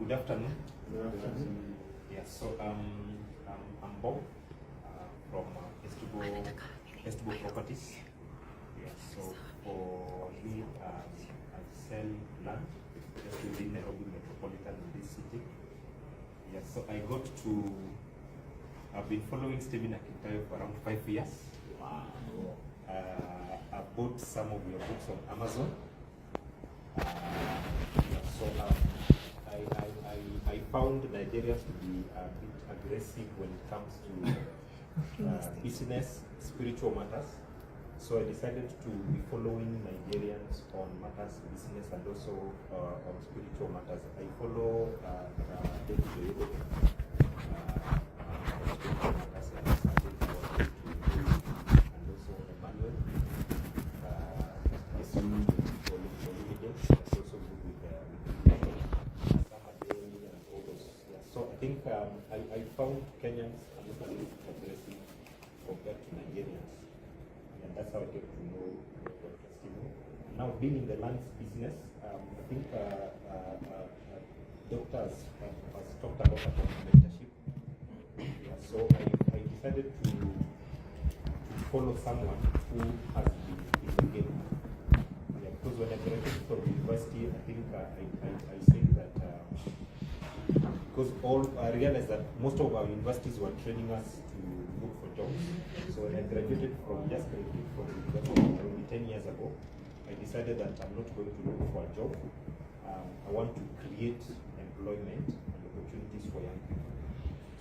Good afternoon. Good afternoon. Yes, so I'm Bob from Scalable Properties. Yes, so for me, I sell land just within Nairobi metropolitan in this city. Yes, so I've been following Stephen Akintayo for around 5 years. Wow. I bought some of your books on Amazon. I found Nigerians to be a bit aggressive when it comes to business, spiritual matters. So I decided to be following Nigerians on matters, business, and also on spiritual matters. I follow David and also Emmanuel. I found Kenyans a little bit aggressive compared to Nigerians, and that's how I get to know Dr. Stephen. Now, being in the land business, I think doctors has talked a lot about mentorship. Yeah, so I decided to follow someone who has been in the game. Yeah, because when I graduated from university, I think I said that. Because I realized that most of our universities were training us to look for jobs. So when I graduated from university, maybe 10 years ago, I decided that I'm not going to look for a job. I want to create employment and opportunities for young people.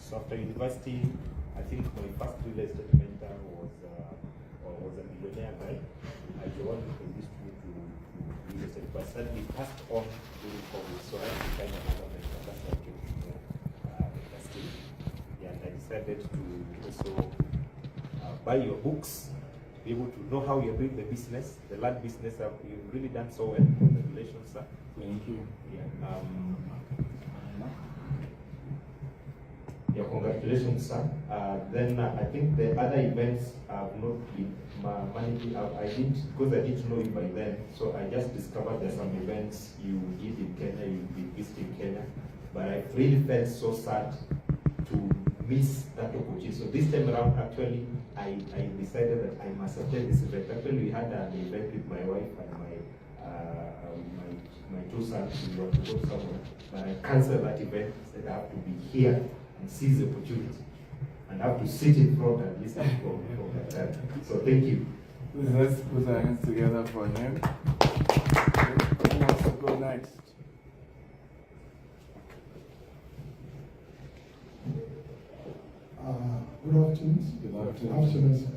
So after university, I think my first real estate mentor was a millionaire guy. I joined who introduced me to real estate, but suddenly passed on during COVID. So I had to find another mentor. That's how I came to know and I decided to also buy your books, to be able to know how you're doing the business, the land business. You've really done so well. Congratulations, sir. Thank you. Yeah, congratulations, sir. Then I think the other events have not been managed. I didn't know you by then, so I just discovered there's some events you did in Kenya, you've been visiting Kenya, but I really felt so sad to miss that opportunity. So this time around, actually, I decided that I must attend this event. Actually, we had an event with my wife and my two sons. We were to go somewhere, but I canceled that event. Said I have to be here and seize the opportunity, and I have to sit in front and listen from that. So thank you. Let's put our hands together for him. Who wants to go next? Good afternoon. Good afternoon, sir.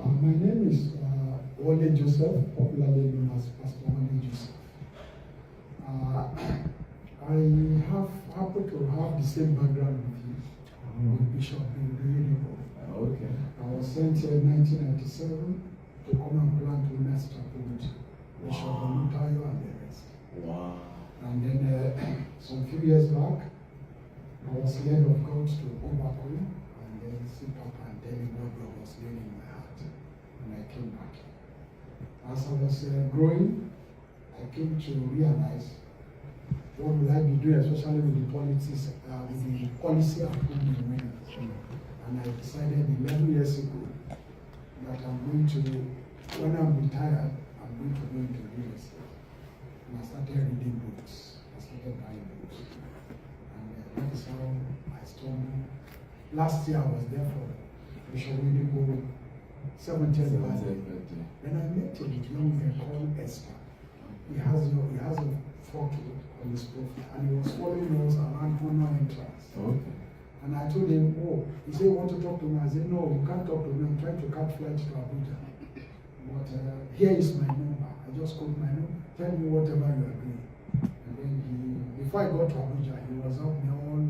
My name is Wale Joseph, popularly known as Pastor Wale Joseph. I happen to have the same background with you, with Bishop Billy. Okay. I was sent here in 1997 to come and plant Women's Chapel with Bishop Akintayo and the rest. Wow. And then some few years back, I was led of God to overcome and then sit up and tell me what God was laying in my heart. And I came back. As I was growing, I came to realize what will I be doing, especially with the policies, with the policy of approving winners. And I decided 11 years ago that I'm going to, when I'm retired, I'm going to go into real estate. And I started reading books. I started buying books. That is how I stumbled. Last year I was there for Bishop William 70th birthday. Then I met a young man called Esther. He has a photo on his profile, and he was following us around honor entrance. Okay. And I told him, he said, "You want to talk to me?" I said, "No, you can't talk to me. I'm trying to catch flight to Abuja. But here is my number. I just called my number. Tell me whatever you are doing." And then before I got to Abuja, he was up me all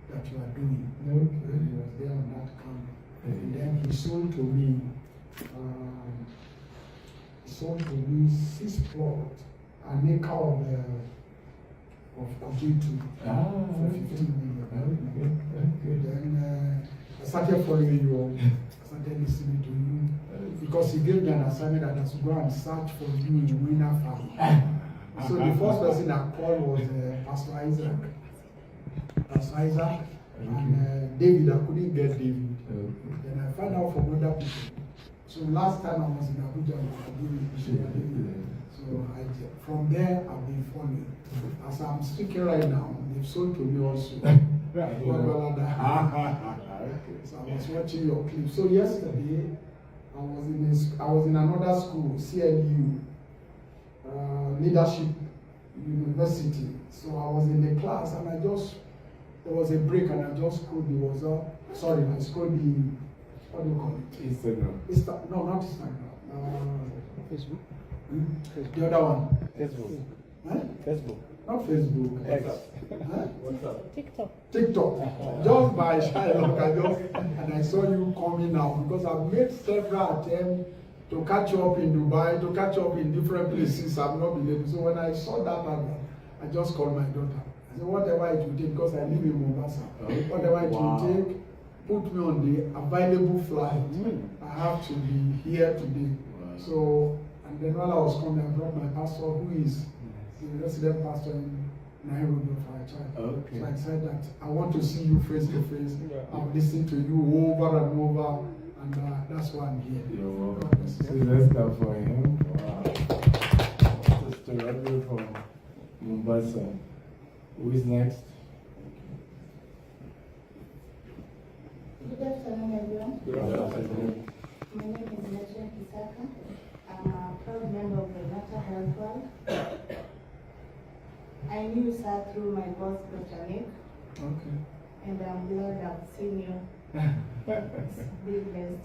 that you are doing. Okay. He was there on that camp. And then he sold to me 6 plots, an acre of Kojitu for 15 million. Then I started following you up. I started listening to you because he gave me an assignment that I should go and search for you in Winner Farm. So the first person I called was Pastor Isaac. And David, I couldn't get David. Then I found out from other people. So last time I was in Abuja, so from there I've been following. As I'm speaking right now, they've sold to me also. So I was watching your clip. So yesterday I was in another school, CLU, Leadership University. So I was in the class and there was a break and I just scrolled I scrolled what do you call it? Instagram. No, not Instagram. Facebook. The other one. Facebook. Huh? Facebook. Not Facebook. X. Huh? What's up? TikTok. Just by Shylock, and I saw you coming out because I've made several attempts to catch up in Dubai, to catch up in different places. I've not been able. So when I saw that advert, I just called my daughter. I said, whatever it will take, because I live in Mombasa, whatever it will take, put me on the available flight. I have to be here today. So, and then while I was coming, I brought my pastor, who is the resident pastor in Nairobi for a child. Okay. So I said that I want to see you face to face. I've listened to you over and over, and that's why I'm here. You're welcome. So let's clap for him. Wow. Sister Rodney from Mombasa. Who is next? Good afternoon, everyone. Good afternoon. My name is Nadia Kisaka. I'm a proud member of the Mental Health World. I knew Sir through my boss, Dr. Nick, Okay. and I'm glad I've seen you. Be blessed.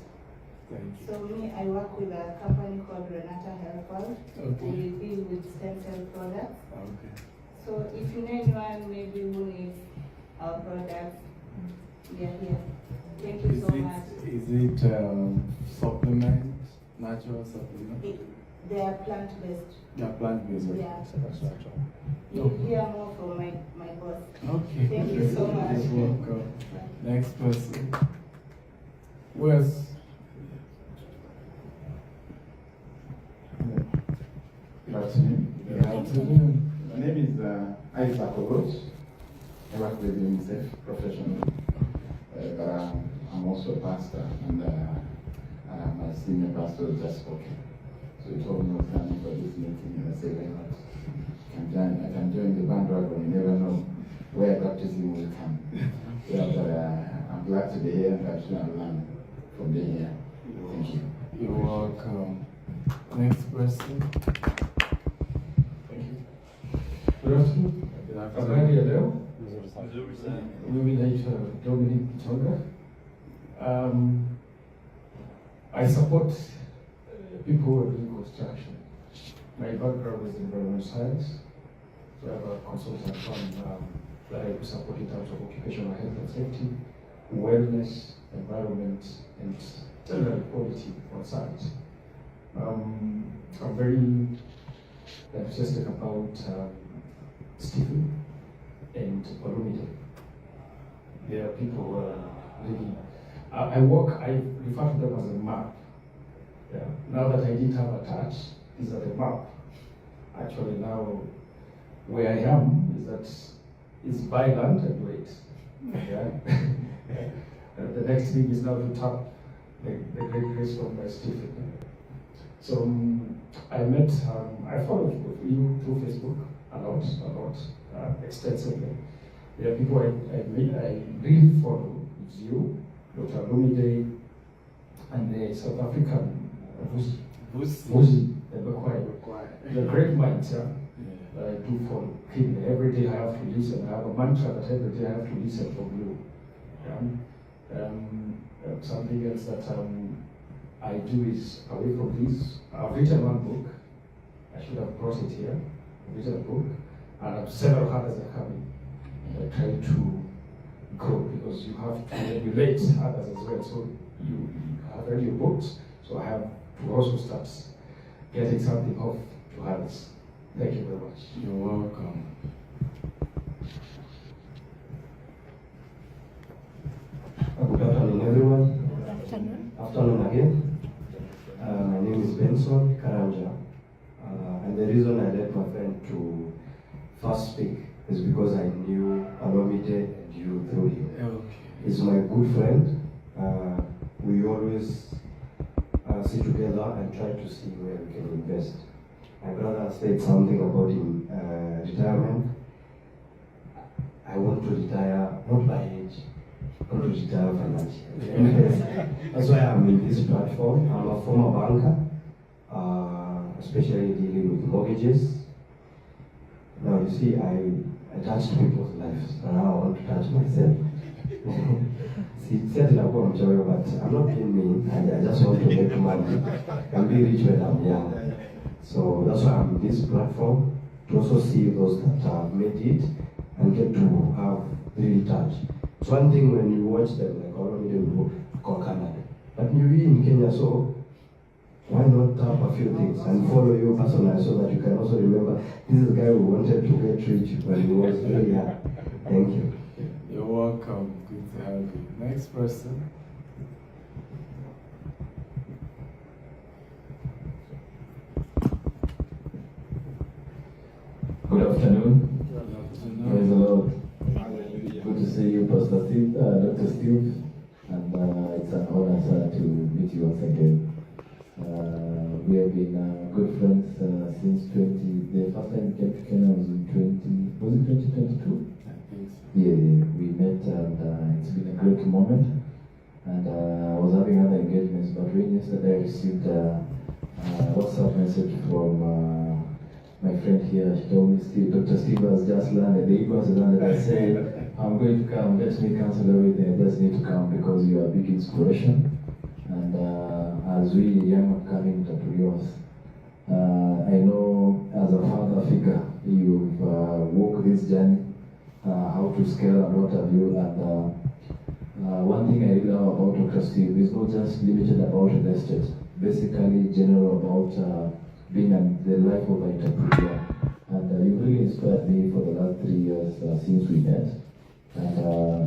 Thank you. So me, I work with a company called Renata Health World, Okay. and we deal with stem cell products. Okay. So if you know anyone maybe who needs our products, we are here. Thank you so much. Is it supplement, natural supplement? They are plant-based. Yeah, plant-based. Yeah. You'll hear more from my boss. Okay. Thank you so much. You're welcome. Next person. Where's Good afternoon. Good afternoon. My name is Isaac Owos. I work with UNICEF professionally, but I'm also a pastor, and my senior pastor has just spoken. So he told me I was coming for this meeting, and I said, why not? I can join the bandwagon. You never know where baptism will come. Yeah, but I'm glad to be here, and I'm sure I'll learn from being here. Thank you. You're welcome. Next person. Thank you. Good afternoon. Habari ya leo. Mimi naitwa Dominic Kitonga. I support people who are doing construction. My background is in environmental science. So I have a consultant firm that I support in terms of occupational health and safety, wellness, environment, and general quality on site. I'm very enthusiastic about Stephen and Olumide. There are people who are really, I refer to them as a map. Yeah. Now that I didn't have a touch, these are the map. Actually now, where I am is that it's buy land and wait. Yeah. And the next thing is now to tap the great grace from my Stephen. So I followed you through Facebook a lot, extensively. There are people I really follow. It's you, Dr. Lumide, and the South African Vusi, the great minds, yeah. I do follow him. Every day I have to listen. I have a mantra that every day I have to listen from you. Something else that I do is, away from this, I've written one book. I should have brought it here. I've written a book, and several others are coming. And I try to grow because you have to emulate others as well. So you have read your books, so I have to also start getting something off to others. Thank you very much. You're welcome. Good afternoon, everyone. Afternoon again. My name is Benson Karanja. And then reason I let my friend to first speak is because I knew Alomide and you through him. Okay. He's my good friend. We always sit together and try to see where we can invest. My brother said something about retirement. I want to retire not by age, I want to retire financially. That's why I'm in this platform. I'm a former banker, especially dealing with mortgages. Now you see, I touched people's lives, and now I want to touch myself. See, certainly I'm going to but I'm not being mean. I just want to make money and be rich when I'm young. So that's why I'm in this platform, to also see those that have made it and get to have real touch. It's one thing when you watch them, like all of them go Canada. But you're in Kenya, so why not tap a few things and follow you personally so that you can also remember this is the guy who wanted to get rich when he was very young. Thank you. You're welcome. Good to have you. Next person. Good afternoon. Good Praise the afternoon. Lord. Good to see you, Pastor Steve, Dr. Steve, and it's an honor, sir, to meet you once again. We have been good friends since the first time we came to Kenya was in 2022? I think so. Yeah, we met and it's been a great moment. And I was having other engagements, but yesterday I received a WhatsApp message from my friend here. She told me, Dr. Steve has just landed. The Eagles has landed. I said, I'm going to come. Let me cancel everything. I just need to come because you are a big inspiration. And as we young upcoming entrepreneurs, I know as a father figure, you've walked this journey, how to scale and what have you. And one thing I really love about Dr. Steve is not just limited about real estate, basically general about being the life of an entrepreneur. And you really inspired me for the last 3 years since we met. And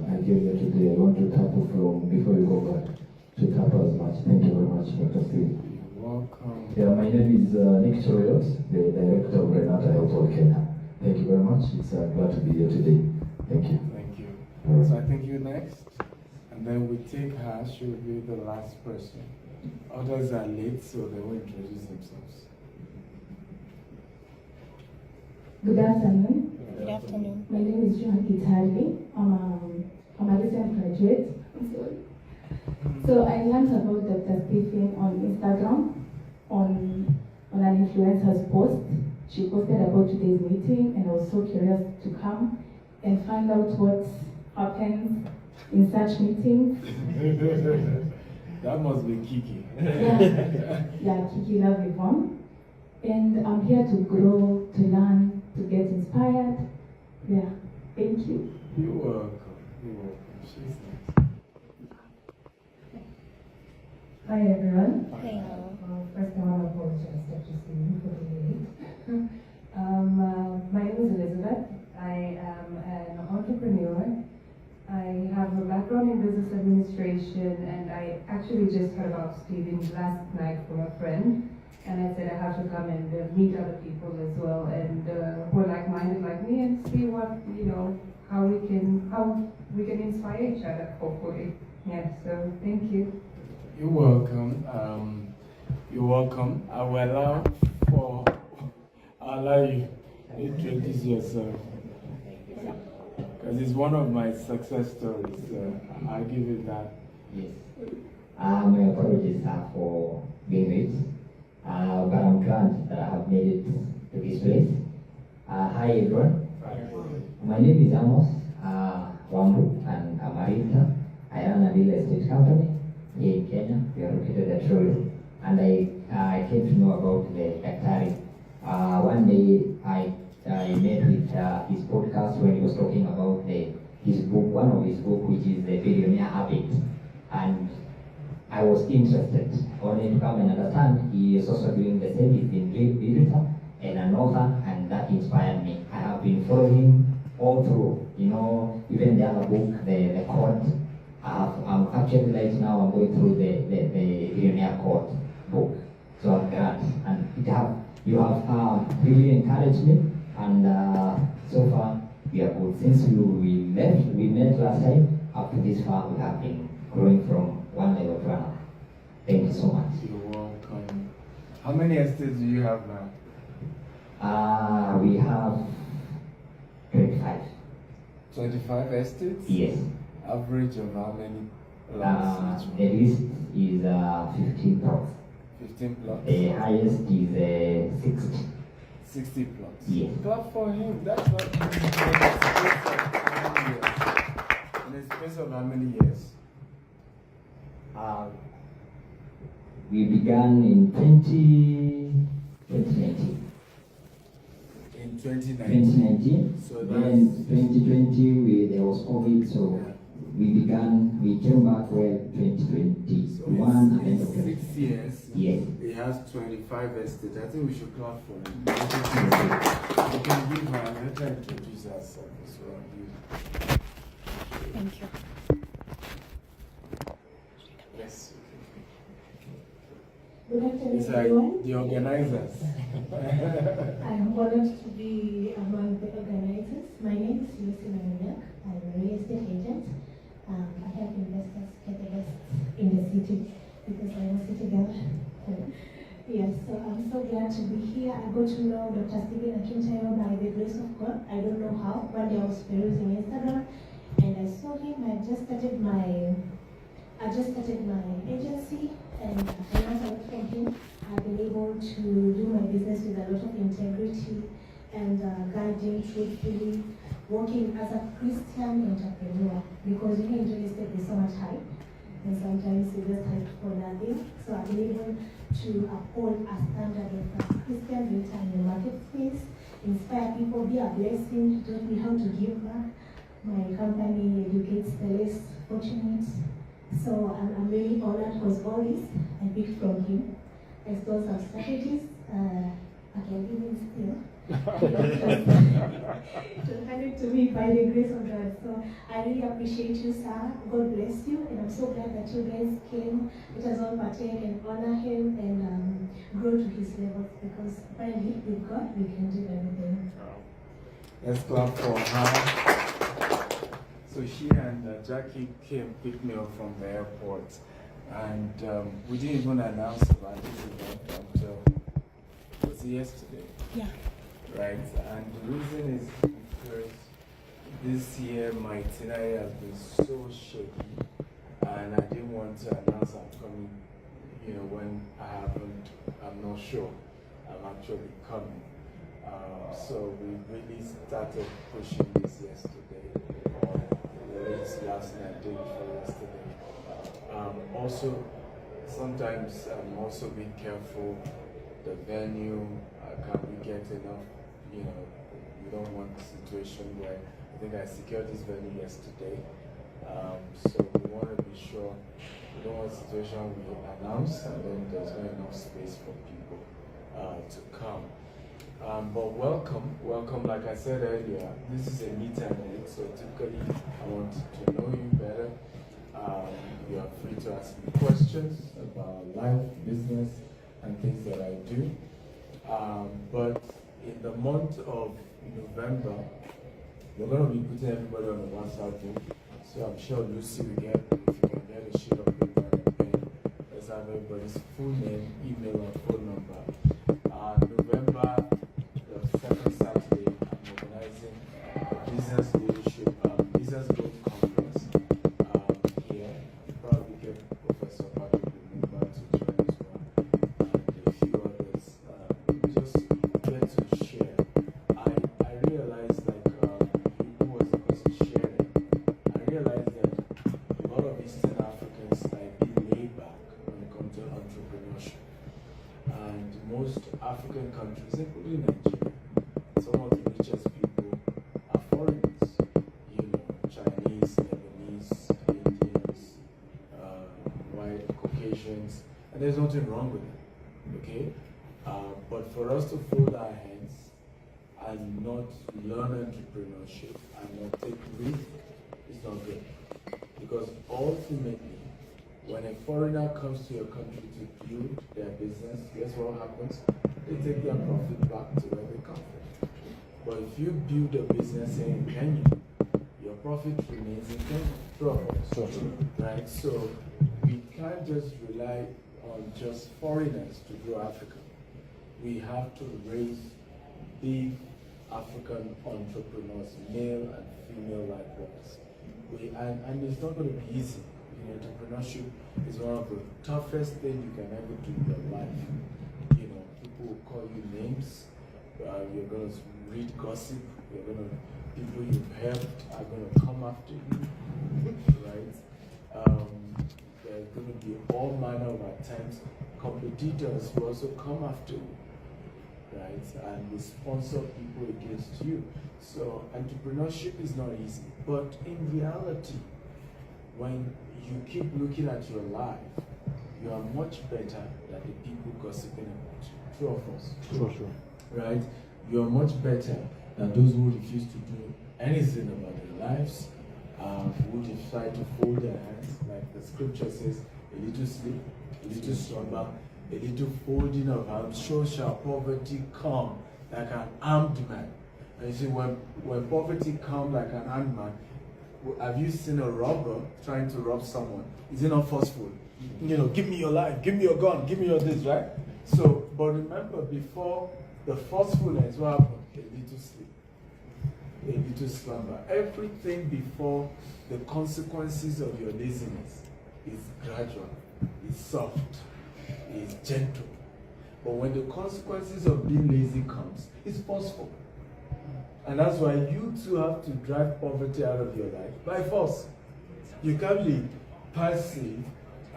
I came here today. I want to tap you from, before you go back, to tap as much. Thank you very much, Dr. Steve. You're welcome. Yeah, my name is Nick Choriot, the director of Renata Health of Kenya. Thank you very much. It's glad to be here today. Thank you. Thank you. So I think you next. And then we take her. She will be the last person. Others are late, so they will introduce themselves. Good afternoon. Good afternoon. My name is Akintayo. I'm a recent graduate. I'm sorry. So I learned about Dr. Stephen on Instagram on an influencer's post. She posted about today's meeting, and I was so curious to come and find out what happens in such meetings. That must be Kiki. Yeah, Kiki love Yvonne. And I'm here to grow, to learn, to get inspired. Yeah, thank you. You're welcome. You're welcome. She's next. Hi everyone. Hey. First I want to apologize to Justine for being late. My name is Elizabeth. I am an entrepreneur. I have a background in business administration, and I actually just heard about Stephen last night from a friend. And I said I have to come and meet other people as well, and who are like-minded like me, and see what, how we can inspire each other, hopefully. Yeah, so thank you. You're welcome. You're welcome. I will allow you to introduce yourself. Because it's one of my success stories. I'll give you that. Yes. My apologies for being late. But I'm glad that I have made it to this place. Hi everyone. My name is Amos Wambu, and I'm a realtor. I run a real estate company here in Kenya. We are located at Showroom. And I came to know about the Daktari. One day I met with his podcast when he was talking about his book, one of his books, which is The Billionaire Habit. And I was interested only to come and understand he is also doing the same. He's been realtor and an author, and that inspired me. I have been following him all through, even the other book, the Code. I'm actually right now, I'm going through the Billionaire Code book. So I'm glad. And You have really encouraged me, and so far we are good. Since we met last time, up to this far we have been growing from one level to another. Thank you so much. You're welcome. How many estates do you have now? We have 25. 25 estates? Yes. Average of how many plots each The least is 15 plots. 15 plots? The highest is 60. 60 plots? Yes. Clap for him. That's not in a space of how many years? We began in 2019. In 2019? So Then 2020 there was COVID, so we came back well 2021 and end of 6 years. Yes. He has 25 estates. I think we should clap for him. You can give her, let her introduce herself as well. Thank you. Yes. Good afternoon, It's like everyone. the organizers. I am honored to be among the organizers. My name is Lucy Maruniak. I'm a real estate agent. I help investors get the best in the city because I'm a city girl. Yes, so I'm so glad to be here. I got to know Dr. Stephen Akintayo by the grace of God. I don't know how. One day I was perusing Instagram and I saw him. I just started my agency, and I learned a lot from him. I've been able to do my business with a lot of integrity and guiding truthfully, working as a Christian entrepreneur, because you know in real estate there's so much hype, and sometimes you just hype for nothing. So I've been able to uphold a standard of a Christian data in the marketplace, inspire people, be a blessing, taught me how to give back. My company educates the less fortunate. So I'm really honored because all this I picked from him. I stole some strategies. I can even steal. It was handed to me by the grace of God. So I really appreciate you, sir. God bless you. And I'm so glad that you guys came. Let us all partake and honor him and grow to his level, because apparently with God we can do anything. Let's clap for her. So she and Jackie came pick me up from the airport, and we didn't even announce about this event until was it yesterday? Yeah. Right, and the reason is because this year my itinerary has been so shaky, and I didn't want to announce I'm coming, when I'm not sure I'm actually coming. So we really started pushing this yesterday, or last night, day before yesterday. Also, sometimes I'm also being careful. The venue, can we get enough? We don't want a situation where I think I secured this venue yesterday. So we want to be sure. We don't want a situation we announce and then there's not enough space for people to come. But welcome, like I said earlier, this is a meet and greet, so typically I want to know you better. You are free to ask me questions about life, business, and things that I do. But in the month of November, we're going to be putting everybody on the WhatsApp group. So I'm sure Lucy will get, if you can get a sheet of paper and pen, let's have everybody's full name, email, and phone number. November, the second Saturday, I'm organizing a business leadership, business growth conference here. Probably get Professor Patrick Lumumba to join as well, and a few others. Just get to share. I realized, who was the person sharing? I realized that a lot of Eastern Africans like being laid back when it comes to entrepreneurship. And most African countries, including Nigeria, some of the richest people are foreigners. Chinese, Lebanese, Indians, white Caucasians, and there's nothing wrong with it. Okay? But for us to fold our hands and not learn entrepreneurship and not take risk is not good. Because ultimately, when a foreigner comes to your country to build their business, guess what happens? they take their profit back to where they come from. But if you build a business here in Kenya, your profit remains in Kenya. True. Right? So we can't just rely on just foreigners to grow Africa. We have to raise big African entrepreneurs, male and female likewise. And it's not going to be easy. You know, entrepreneurship is one of the toughest things you can ever do in your life. You know, people will call you names. You're going to read gossip. People you've helped are going to come after you, right? There's going to be all manner of attempts. Competitors will also come after you, right? And will sponsor people against you. So entrepreneurship is not easy. But in reality, when you keep looking at your life, you are much better than the people gossiping about you. True or false? True. Right? You are much better than those who refuse to do anything about their lives, who decide to fold their hands, like the scripture says, a little sleep, a little slumber, a little folding of hands, so shall poverty come like an armed man. And you see, when poverty comes like an armed man, have you seen a robber trying to rob someone? Is it not forceful? You know, give me your life, give me your gun, give me your this, right? So, but remember, before the forcefulness, what happened? A little sleep, a little slumber. Everything before the consequences of your laziness is gradual, is soft, is gentle. But when the consequences of being lazy comes, it's forceful. And that's why you too have to drive poverty out of your life by force. You can't be passive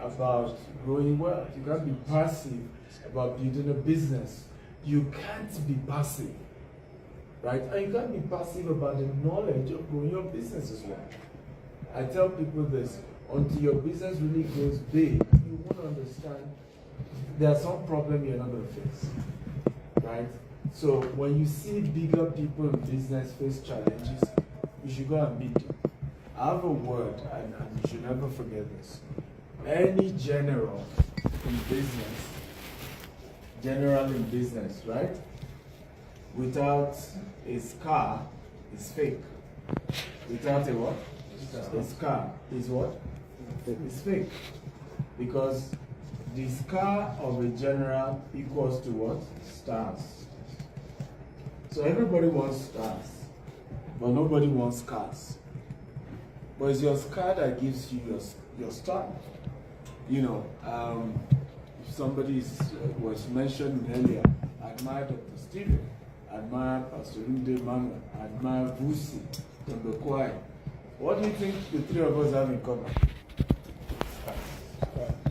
about growing wealth. You can't be passive about building a business. You can't be passive, right? And you can't be passive about the knowledge of growing your business as well. I tell people this, until your business really goes big, you won't understand there are some problems you're not going to face, right? So when you see bigger people in business face challenges, you should go and meet them. I have a word, and you should never forget this. Any general in business, right? Without a scar, is fake. Without a what? A scar is what? It's fake. Because the scar of a general equals to what? Stars. So everybody wants stars, but nobody wants scars. But it's your scar that gives you your star. You know, if somebody was mentioned earlier, I admire Dr. Stephen, I admire Pastor Rude Manuel, I admire Vusi, Dr. Kwai. What do you think the three of us have in common?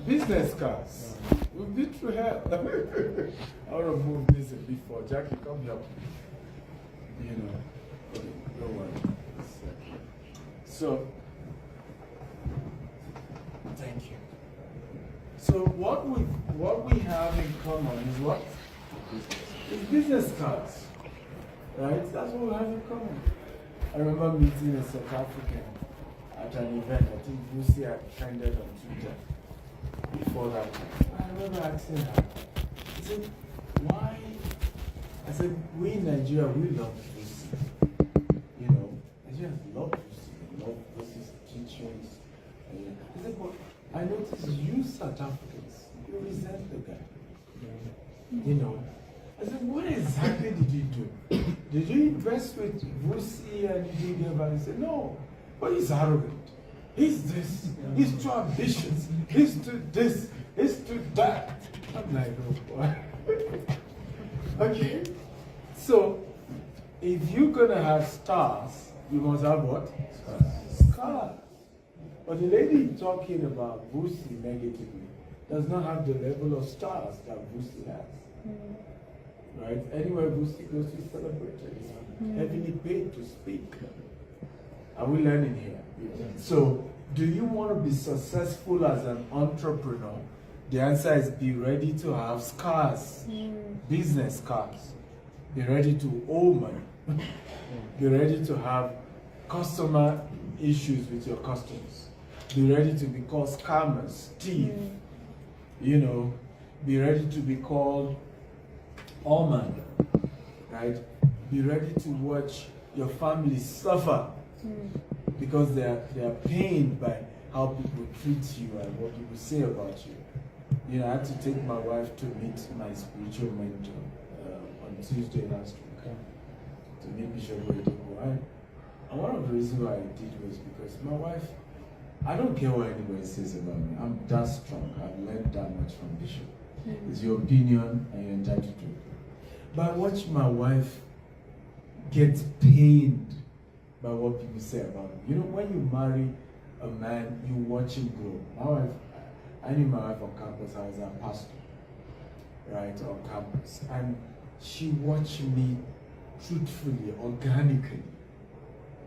Business cards. We've been through hell. I want to move this before. Jackie, come here. You know, okay, don't worry. So, thank you. So what we have in common is what? It's business cards, right? That's what we have in common. I remember meeting a South African at an event. I think Lucy had trended on Twitter before that. I remember asking her, I said, why? I said, we in Nigeria, we love Lucy. You know, Nigerians love Lucy. They love Lucy's teachings. I said, but I noticed you South Africans, you resent the guy. You know, I said, what exactly did you do? Did you invest with Vusi and you didn't give? He said, no, but he's arrogant. He's this, he's too ambitious, he's too this, he's too that. I'm like, oh boy. Okay, so if you're gonna have stars, you must have what? Scars. But the lady talking about Vusi negatively does not have the level of stars that Vusi has. Right? Anywhere Vusi goes, he's celebrated. He's heavily paid to speak. Are we learning here? So, do you want to be successful as an entrepreneur? The answer is be ready to have scars, business scars. Be ready to owe money. Be ready to have customer issues with your customers. Be ready to be called scammers, thief. You know, be ready to be called, all man, right? Be ready to watch your family suffer because they are pained by how people treat you and what people say about you. You know, I had to take my wife to meet my spiritual mentor on Tuesday last week to meet Bishop Oyedepo. And one of the reasons why I did was because my wife, I don't care what anybody says about me. I'm that strong. I've learned that much from Bishop. It's your opinion and you're entitled to it. But I watch my wife get pained by what people say about me. You know, when you marry a man, you watch him grow. My wife, I knew my wife on campus. I was a pastor, right, on campus. And she watched me truthfully, organically,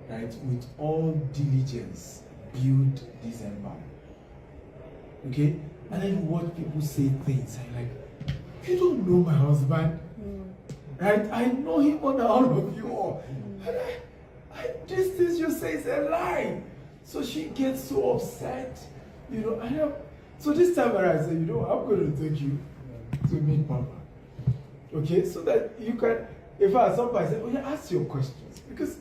right, with all diligence, build this empire. Okay? And then you watch people say things, and you're like, you don't know my husband. Right? I know him more than all of you all. And these things you say is a lie. So she gets so upset. You know, so this time around I said, you know, I'm going to take you to meet Papa. Okay? So that you can, if I somebody say, oh yeah, ask your questions. Because,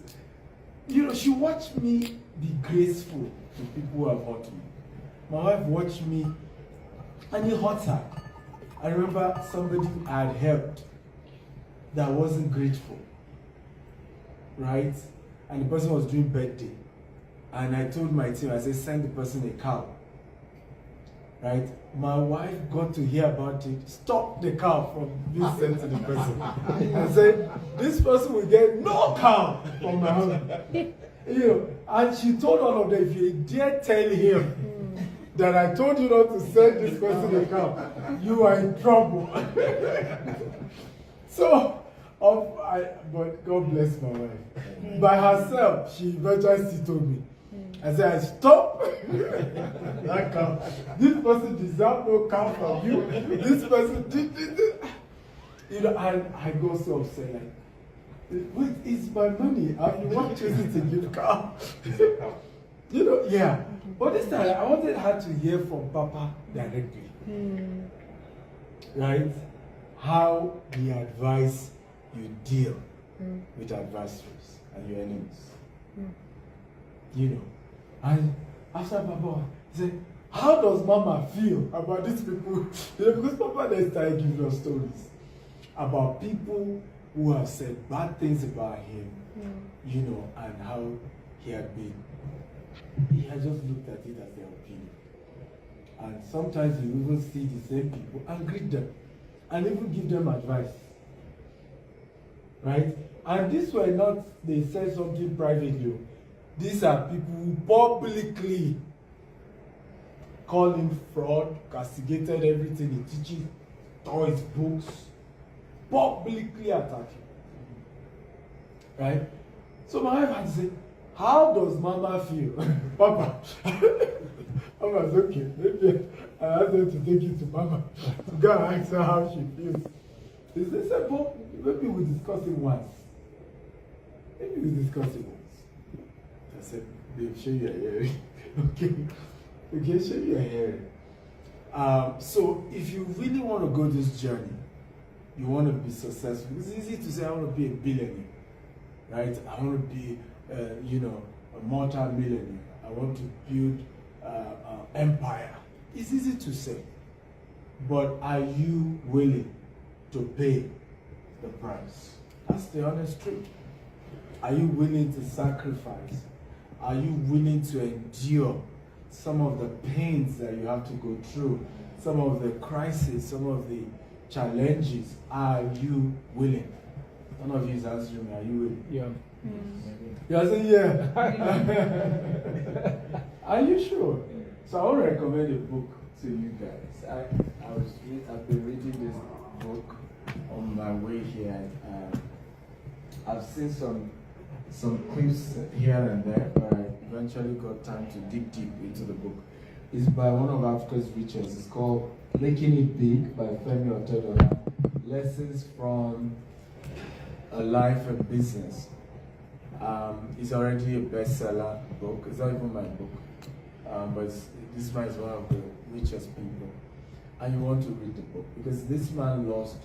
you know, she watched me be graceful to people who have hurt me. My wife watched me, and it hurt her. I remember somebody I had helped that wasn't grateful, right? And the person was doing birthday. And I told my team, I said, send the person a cow, right? My wife got to hear about it, stopped the cow from being sent to the person. And said, this person will get no cow from my husband. You know, and she told all of them, if you dare tell him that I told you not to send this person a cow, you are in trouble. So, but God bless my wife. By herself, she eventually still told me. I said, stop that cow. This person deserves no cow from you. This person did this. You know, and I got so upset, like, wait, it's my money. You want choosing to give cow? You know, yeah. But this time, I wanted her to hear from Papa directly. Right? How he advise you deal with adversaries and your enemies. You know. And after Papa, he said, how does Mama feel about these people? You know, because Papa then started giving us stories about people who have said bad things about him, you know, and how he had just looked at it as their opinion. And sometimes you even see the same people and greet them and even give them advice. Right? And these were not, they said something privately. These are people who publicly call him fraud, castigated everything he teaches, toys, books, publicly attack him. Right? So my wife had to say, how does Mama feel? Papa. Mama's okay. Maybe I asked them to take you to Mama to go and ask her how she feels. They said, well, maybe we'll discuss it once. Maybe we'll discuss it once. I said, babe, show you a hearing. Okay, show you a hearing. So if you really want to go this journey, you want to be successful. It's easy to say, I want to be a billionaire, right? I want to be, you know, a multi-millionaire. I want to build an empire. It's easy to say, but are you willing to pay the price? That's the honest truth. Are you willing to sacrifice? Are you willing to endure some of the pains that you have to go through, some of the crises, some of the challenges? Are you willing? None of you is answering me. Are you willing? Yeah. You are saying yeah. Are you sure? So I want to recommend a book to you guys. I've been reading this book on my way here. I've seen some clips here and there, but I eventually got time to dig deep into the book. It's by one of Africa's richest. It's called Making It Big by Femi Otedola. Lessons from a Life and Business. It's already a bestseller book. It's not even my book, but this man is one of the richest people, and you want to read the book because this man lost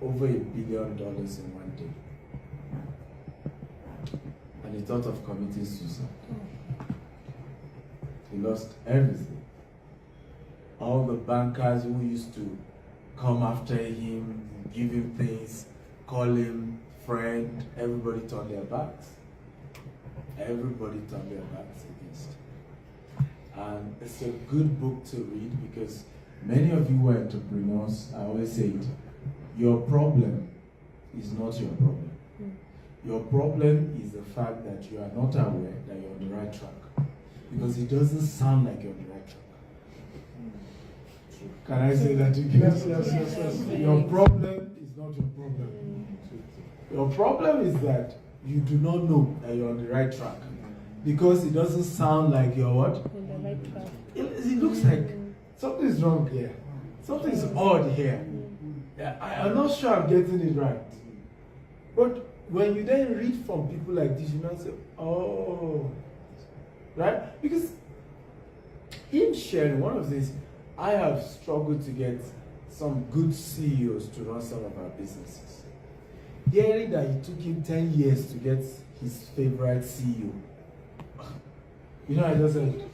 over $1 billion in one day. And he thought of committing suicide. He lost everything. All the bankers who used to come after him, give him things, call him friend, everybody turned their backs. Everybody turned their backs against him. And it's a good book to read because many of you who are entrepreneurs, I always say it, your problem is not your problem. Your problem is the fact that you are not aware that you're on the right track. Because it doesn't sound like you're on the right track. Can I say that again? Yes. Your problem is not your problem. Your problem is that you do not know that you're on the right track. Because it doesn't sound like you're what? On the right track. It looks like something's wrong here. Something's odd here. I'm not sure I'm getting it right. But when you then read from people like this, you now say, oh, right? Because in sharing, one of these, I have struggled to get some good CEOs to run some of our businesses. Hearing that it took him 10 years to get his favorite CEO. You know, I just said,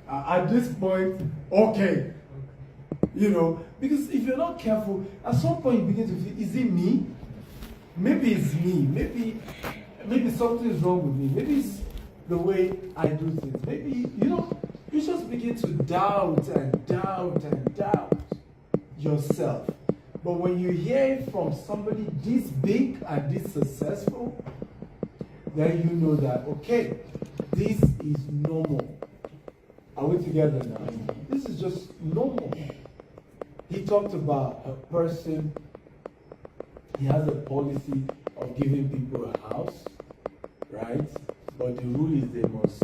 at this point, okay. You know, because if you're not careful, at some point you begin to feel, is it me? Maybe it's me. Maybe something is wrong with me. Maybe it's the way I do things. Maybe, you know, you just begin to doubt yourself. But when you hear it from somebody this big and this successful, then you know that, okay, this is normal. Are we together now? This is just normal. He talked about a person, he has a policy of giving people a house, right? But the rule is they must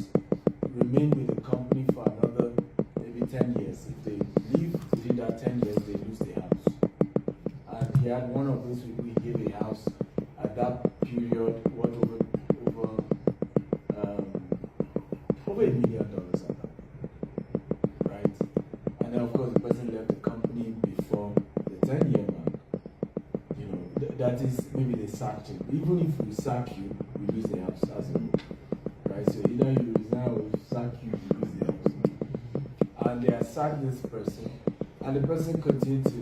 remain with the company for another maybe 10 years. If they leave within that 10 years, they lose the house. And he had one of those people, he gave a house at that period, what over $1 million at that, right? And then of course the person left the company before the 10-year mark. You know, that is, maybe they sacked him. Even if we sack you, we lose the house as a rule, right? So either you resign or we sack you, you lose the house. And they have sacked this person, and the person continued to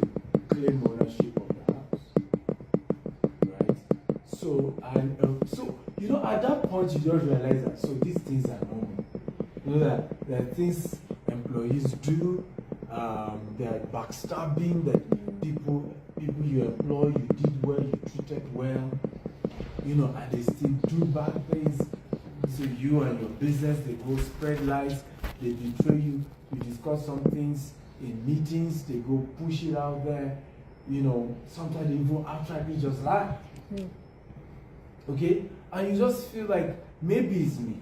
claim ownership of the house, right? So, so you know, at that point you just realize that, so these things are normal. You know that there are things employees do, there are backstabbing, that people you employ, you did well, you treated well, you know, and they still do bad things to you and your business. They go spread lies, they betray you, you discuss some things in meetings, they go push it out there, you know, sometimes they even outrightly just lie. Okay? And you just feel like, maybe it's me.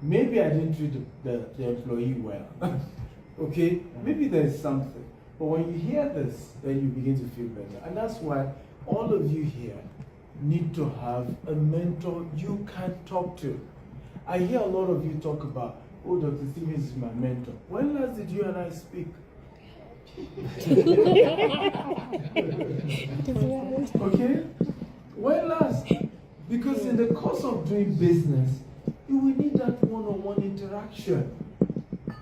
Maybe I didn't treat the employee well. Okay? Maybe there's something. But when you hear this, then you begin to feel better. And that's why all of you here need to have a mentor you can talk to. I hear a lot of you talk about, oh, Dr. Stevens is my mentor. When last did you and I speak? Okay? When last? Because in the course of doing business, you will need that one-on-one interaction.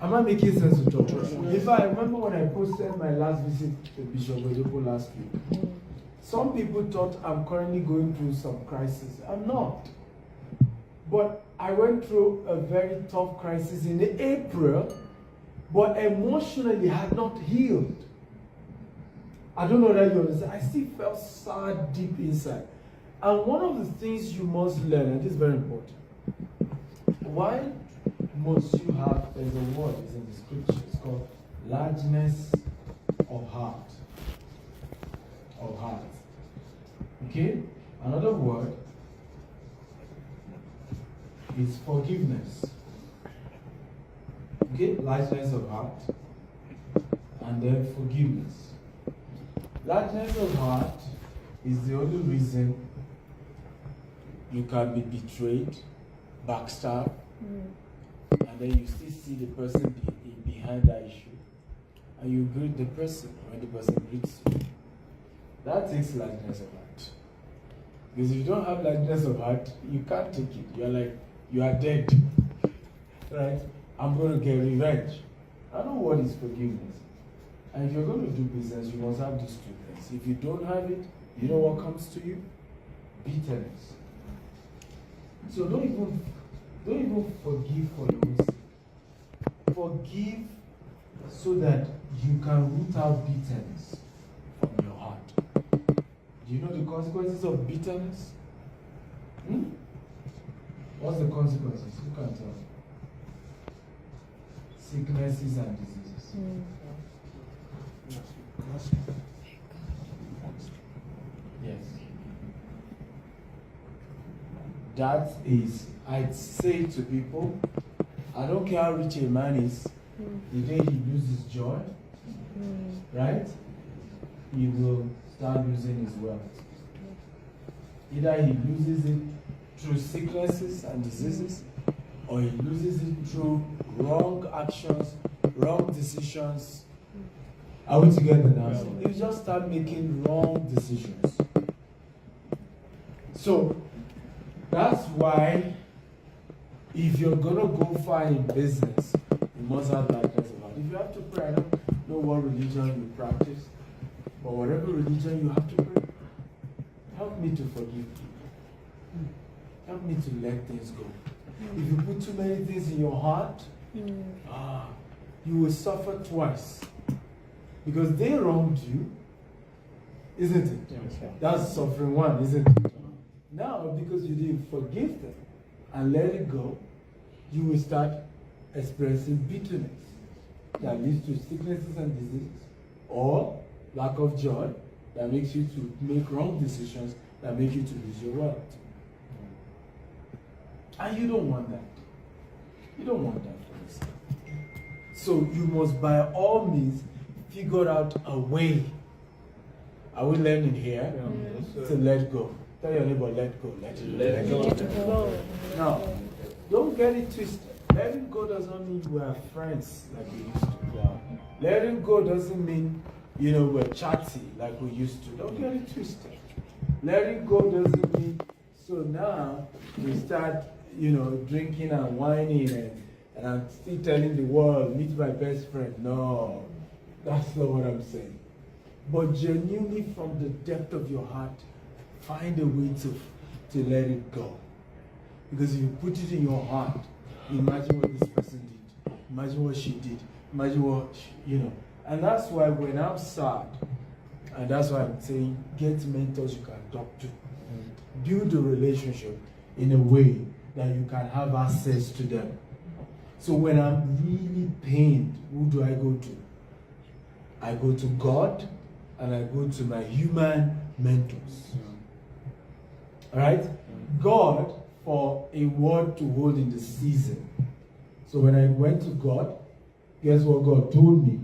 Am I making sense to talk? If I remember when I posted my last visit to Bishop Oyedepo last week, some people thought I'm currently going through some crisis. I'm not. But I went through a very tough crisis in April, but emotionally had not healed. I don't know that you understand. I still felt sad deep inside. And one of the things you must learn, and this is very important, why must you have, there's a word, it's in the scripture, it's called largeness of heart. Of heart. Okay? Another word is forgiveness. Okay? Largeness of heart. And then forgiveness. Largeness of heart is the only reason you can be betrayed, backstabbed, and then you still see the person behind that issue, and you greet the person when the person greets you. That takes lightness of heart. Because if you don't have lightness of heart, you can't take it. You're like, you are dead. Right? I'm going to get revenge. I know what is forgiveness. And if you're going to do business, you must have these two things. If you don't have it, you know what comes to you? Bitterness. So don't even forgive for your own sake. Forgive so that you can root out bitterness from your heart. Do you know the consequences of bitterness? What's the consequences? You can tell. Sicknesses and diseases. Yes. That is, I'd say to people, I don't care how rich a man is, the day he loses joy, right, he will start losing his wealth. Either he loses it through sicknesses and diseases, or he loses it through wrong actions, wrong decisions. Are we together now? You just start making wrong decisions. So, that's why if you're going to go far in business, you must have lightness of heart. If you have to pray, I don't know what religion you practice, but whatever religion you have to pray, help me to forgive people. Help me to let things go. If you put too many things in your heart, you will suffer twice. Because they wronged you, isn't it? Yeah. That's suffering one, isn't it? Now, because you didn't forgive them and let it go, you will start experiencing bitterness that leads to sicknesses and diseases, or lack of joy that makes you to make wrong decisions that make you to lose your wealth. And you don't want that. You don't want that for yourself. So you must by all means figure out a way. Are we learning here? To let go. Tell your neighbor, let go. Let go. Now, don't get it twisted. Letting go doesn't mean we're friends like we used to. Letting go doesn't mean, we're chatty like we used to. Don't get it twisted. Letting go doesn't mean, so now we start, drinking and whining and I'm still telling the world, meet my best friend. No, that's not what I'm saying. But genuinely from the depth of your heart, find a way to let it go. Because if you put it in your heart, imagine what this person did. Imagine what she did. Imagine what, And that's why when I'm sad, and that's why I'm saying, get mentors you can talk to. Build a relationship in a way that you can have access to them. So when I'm really pained, who do I go to? I go to God, and I go to my human mentors. Alright? God for a word to hold in the season. So when I went to God, guess what God told me?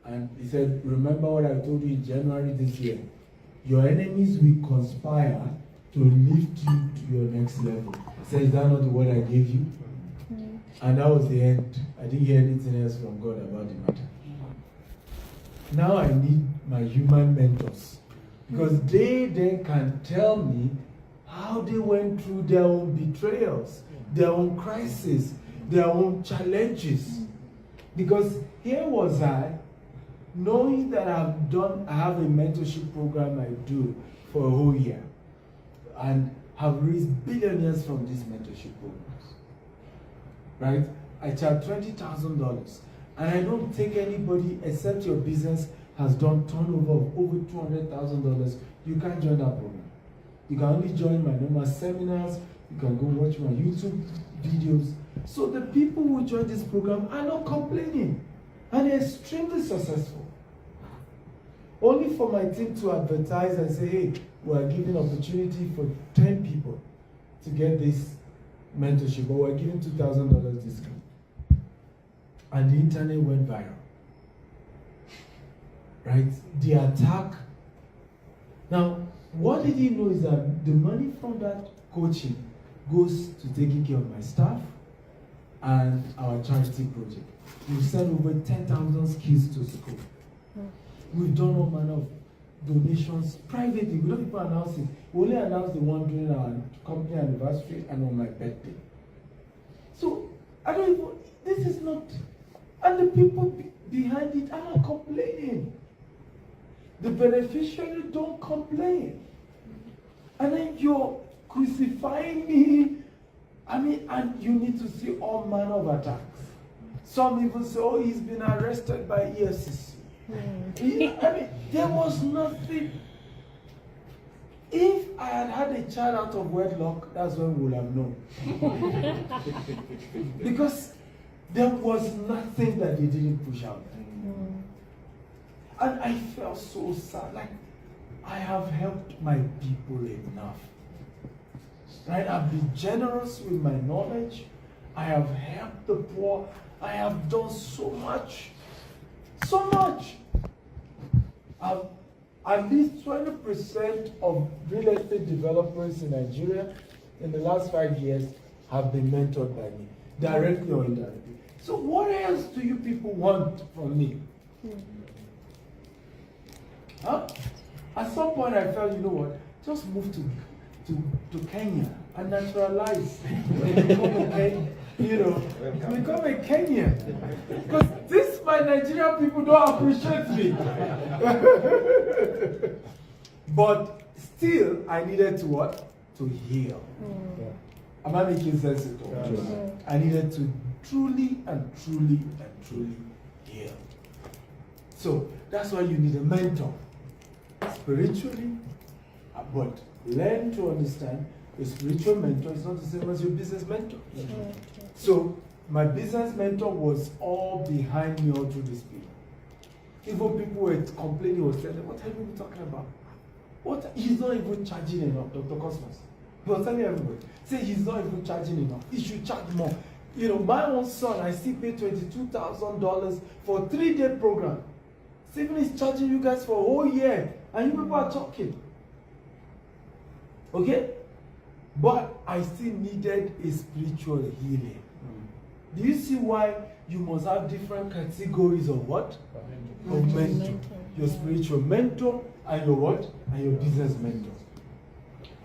And he said, remember what I told you in January this year. Your enemies will conspire to lift you to your next level. He said, is that not the word I gave you? And that was the end. I didn't hear anything else from God about the matter. Now I need my human mentors. Because they then can tell me how they went through their own betrayals, their own crises, their own challenges. Because here was I, knowing that I have a mentorship program I do for a whole year, and have raised billionaires from these mentorship programs. Right? I charge $20,000, and I don't take anybody except your business has done turnover of over $200,000. You can't join that program. You can only join my normal seminars. You can go watch my YouTube videos. So the people who join this program are not complaining, and they're extremely successful. Only for my team to advertise and say, hey, we're giving opportunity for 10 people to get this mentorship, but we're giving $2,000 discount. And the internet went viral. Right? The attack. Now, what did he know is that the money from that coaching goes to taking care of my staff and our charity project. We've sent over 10,000 kids to school. We've done all manner of donations privately. We don't even announce it. We only announce the one during our company anniversary and on my birthday. So, I don't even, this is not, and the people behind it are not complaining. The beneficiary don't complain. And then you're crucifying me. I mean, and you need to see all manner of attacks. Some even say, oh, he's been arrested by EFCC. I mean, there was nothing. If I had had a child out of wedlock, that's when we would have known. Because there was nothing that they didn't push out. And I felt so sad. Like, I have helped my people enough. Right? I've been generous with my knowledge. I have helped the poor. I have done so much. So much. At least 20% of real estate developers in Nigeria in the last 5 years have been mentored by me, directly or indirectly. So what else do you people want from me? Huh? At some point I felt, you know what, just move to Kenya and naturalize. Become a Kenyan. Because this, my Nigerian people don't appreciate me. But still, I needed to what? To heal. Am I making sense at all? I needed to truly heal. So, that's why you need a mentor. Spiritually, but learn to understand a spiritual mentor is not the same as your business mentor. So, my business mentor was all behind me all through this period. Even people were complaining, was telling, what are you talking about? What? He's not even charging enough, Dr. Cosmos. He was telling everybody, say he's not even charging enough. He should charge more. You know, my own son, I still pay $22,000 for a 3-day program. Stephen is charging you guys for a whole year, and you people are talking. Okay? But I still needed a spiritual healing. Do you see why you must have different categories of what? Of mentor. Your spiritual mentor and your what? And your business mentor.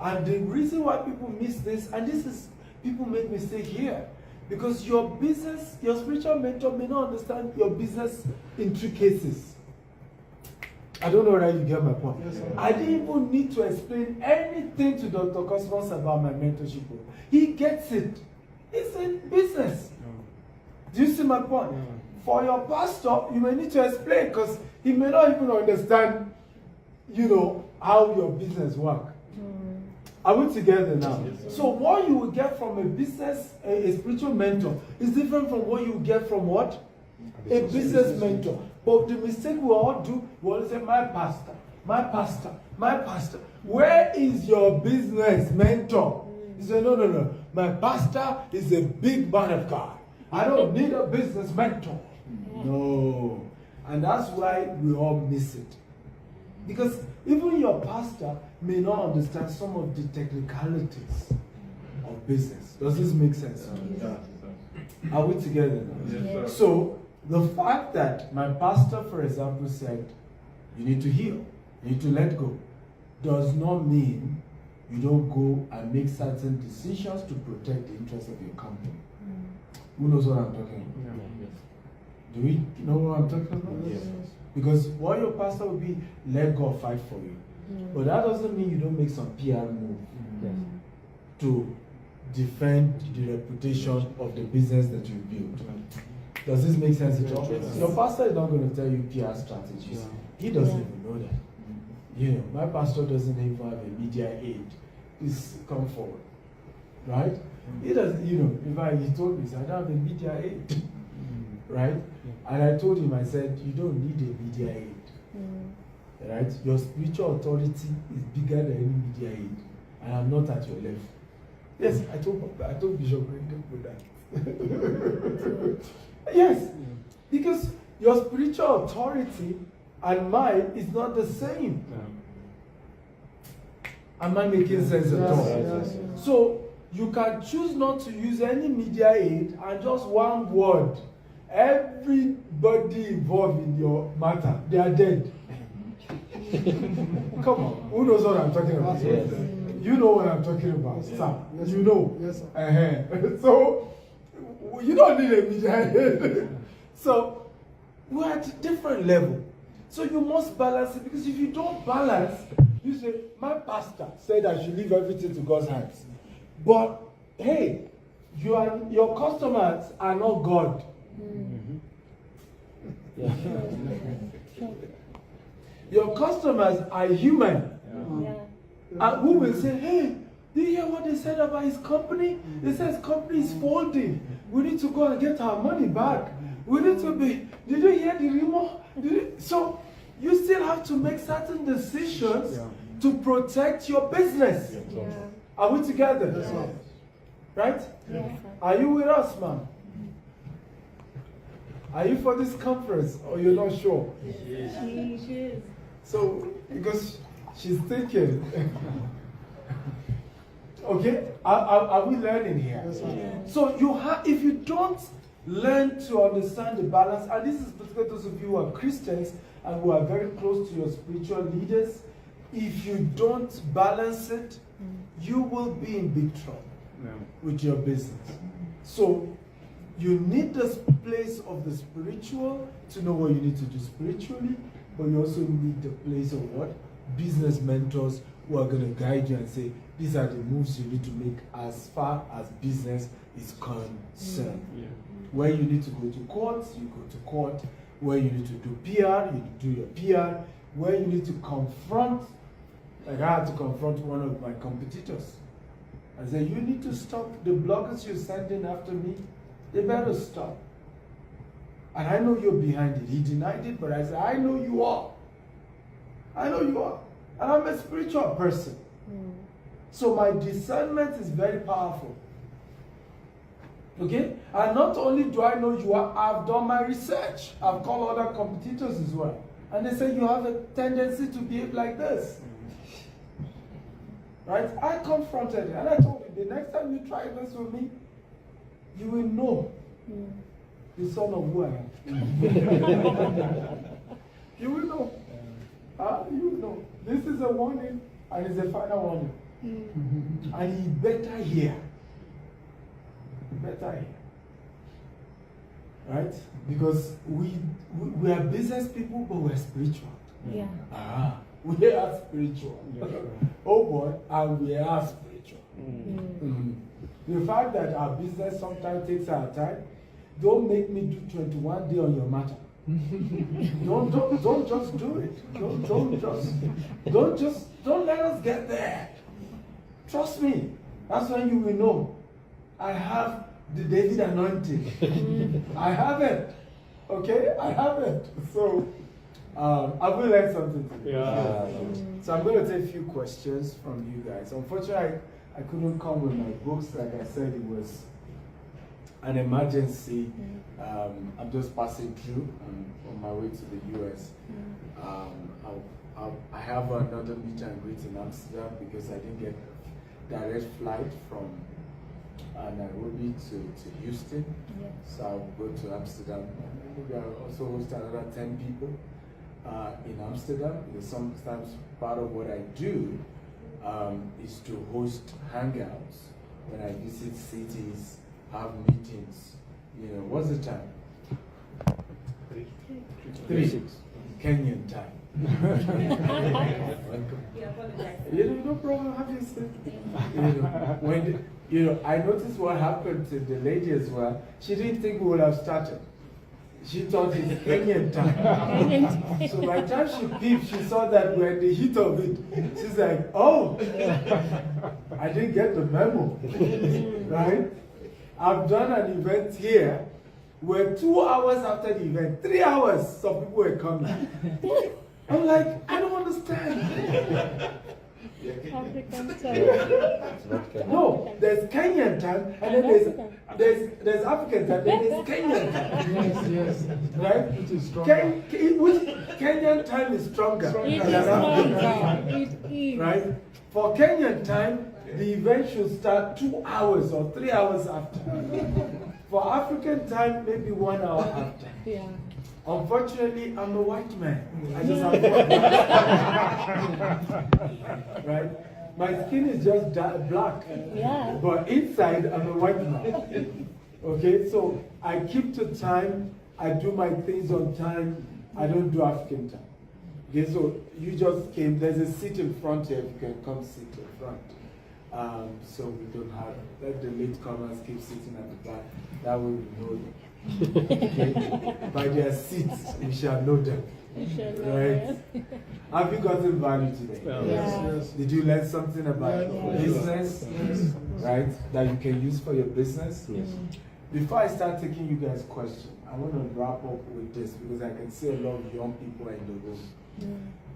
And the reason why people miss this, and this is, people make mistake here, because your spiritual mentor may not understand your business intricacies. I don't know whether you get my point. Yes, I didn't even need to explain anything to Dr. Cosmos about my mentorship. He gets it. It's a business. Do you see my point? For your pastor, you may need to explain because he may not even understand, how your business works. Are we together now? Yes, so what you will get from a business, a spiritual mentor, is different from what you get from what? A business mentor. But the mistake we all do, we always say, my pastor, my pastor, my pastor. Where is your business mentor? He said, no. My pastor is a big man of God. I don't need a business mentor. No. And that's why we all miss it. Because even your pastor may not understand some of the technicalities of business. Does this make sense? Yeah. Are we together now? Yes, so, the fact that my pastor, for example, said, you need to heal, you need to let go, does not mean you don't go and make certain decisions to protect the interests of your company. Who knows what I'm talking about? Do we know what I'm talking about? Yes. Because what your pastor will be, let God fight for you. But that doesn't mean you don't make some PR move to defend the reputation of the business that you build. Does this make sense at all? Yes. Your pastor is not going to tell you PR strategies. He doesn't even know that. My pastor doesn't even have a media aid. Please come forward. Right? He doesn't, in fact, he told me, I don't have a media aid. Right? And I told him, I said, you don't need a media aid. Right? Your spiritual authority is bigger than any media aid. And I'm not at your level. Yes, I told Bishop with that. Yes, because your spiritual authority and mine is not the same. Am I making sense at all? Yes. So you can choose not to use any media aid and just one word. Everybody involved in your matter, they are dead. Come on, who knows what I'm talking about? Yes. You know what I'm talking about, sir. Yes, You know. Yes, sir. So, you don't need a media. So, we're at a different level. So you must balance it, because if you don't balance, you say, my pastor said I should leave everything to God's hands. But, hey, your customers are not God. Your customers are human. And who will say, hey, do you hear what they said about his company? They said his company is folding. We need to go and get our money back. We need to be, did you hear the rumor? So you still have to make certain decisions to protect your business. Are we together? Yes, Right? Yes, Are you with us, ma'am? Are you for this conference, or you're not sure? She is. So, because she's thinking. Okay? Are we learning here? Yes, sir. So if you don't learn to understand the balance, and this is particularly those of you who are Christians and who are very close to your spiritual leaders, if you don't balance it, you will be in big trouble with your business. So you need this place of the spiritual to know what you need to do spiritually, but you also need the place of what? Business mentors who are going to guide you and say, these are the moves you need to make as far as business is concerned. Where you need to go to court, you go to court. Where you need to do PR, you do your PR. Where you need to confront, like I had to confront one of my competitors. I said, you need to stop the bloggers you're sending after me. They better stop. And I know you're behind it. He denied it, but I said, I know you are. I know you are. And I'm a spiritual person. So my discernment is very powerful. Okay? And not only do I know you are, I've done my research. I've called other competitors as well. And they say you have a tendency to behave like this. Right? I confronted it and I told him, the next time you try this with me, you will know the son of who I am. You will know. You will know. This is a warning and it's a final warning. And he better hear. Better hear. Right? Because we are business people, but we're spiritual. Yeah. We are spiritual. Oh boy, and we are spiritual. The fact that our business sometimes takes our time, don't make me do 21 days on your matter. Don't just do it. Don't let us get there. Trust me. That's when you will know. I have the David anointing. I have it. Okay? I have it. So, I will learn something today. So I'm going to take a few questions from you guys. Unfortunately, I couldn't come with my books. Like I said, it was an emergency. I'm just passing through on my way to the US. I have another meet and greet in Amsterdam because I didn't get a direct flight from Nairobi to Houston. So I'll go to Amsterdam. Maybe I'll also host another 10 people in Amsterdam, because sometimes part of what I do is to host hangouts when I visit cities, have meetings. You know, what's the time? 3. Kenyan time. No problem, have your seat. I noticed what happened to the lady as well. She didn't think we would have started. She thought it's Kenyan time. So by the time she peeped, she saw that we're in the heat of it. She's like, oh, I didn't get the memo. Right? I've done an event here where 2 hours after the event, 3 hours, some people were coming. I'm like, I don't understand. African time. No, there's Kenyan time, and then there's African time, then there's Kenyan time. Yes. Right? It is stronger. Which Kenyan time is stronger? It than is African stronger. time? It is. Right? For Kenyan time, the event should start 2 hours or 3 hours after. For African time, maybe 1 hour after. Yeah. Unfortunately, I'm a white man. I just have one. Right? My skin is just black. Yeah. But inside, I'm a white man. Okay, so I keep to time. I do my things on time. I don't do African time. Okay, so you just came. There's a seat in front here. You can come sit in front. So we don't have, let the latecomers keep sitting at the back. That way we know them. Okay? By their seats, we shall know them. Right? Have you gotten value today? Yes. Did you learn something about Yes. business? Yes. Right? That you can use for your business? Yes. Before I start taking you guys' questions, I want to wrap up with this because I can see a lot of young people in the room.